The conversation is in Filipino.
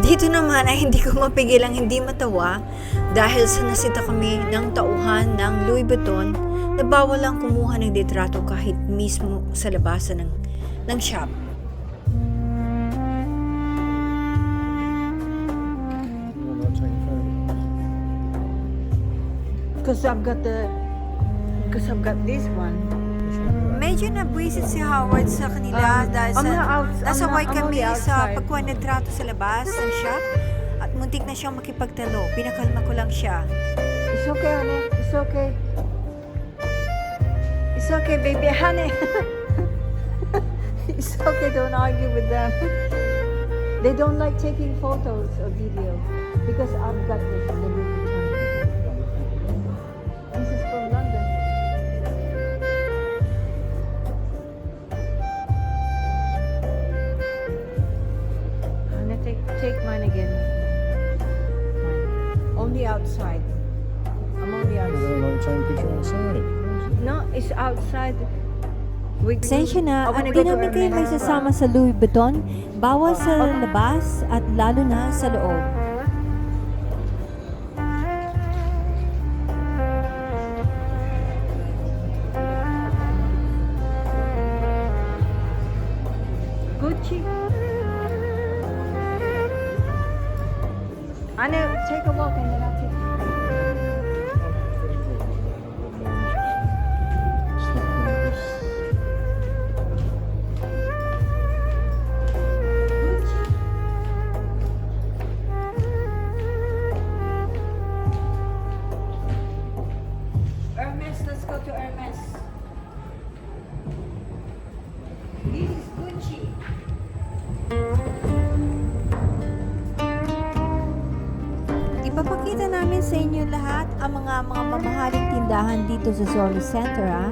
Dito naman ay hindi ko mapigilang hindi matawa dahil sa nasita kami ng tauhan ng Louis Vuitton na bawal lang kumuha ng litrato kahit mismo sa labasan ng shop. Because I've got this one. Medyo nabwisit si Howard sa kanila dahil nasaway kami sa pagkuha ng litrato sa labas ng shop at muntik na siyang makipagtalo. Pinakalma ko lang siya. It's okay, honey. It's okay. It's okay, baby, honey. It's okay. Don't argue with them. They don't like taking photos or video because I've got this. This is from London. Honey, take mine again. Mine. Only outside. I'm only outside. Like taking a picture outside. No, it's outside. Pasensya na I at wanna di go to namin kayo may Hermes. sasama sa Louis Vuitton. Bawal sa labas at lalo na sa loob. Gucci. Anna, take a walk and then I'll take you. Hermes, let's go to Hermes. This is Gucci. Ipapakita namin sa inyo lahat ang mga mamahaling tindahan dito sa Zoli Center, ha?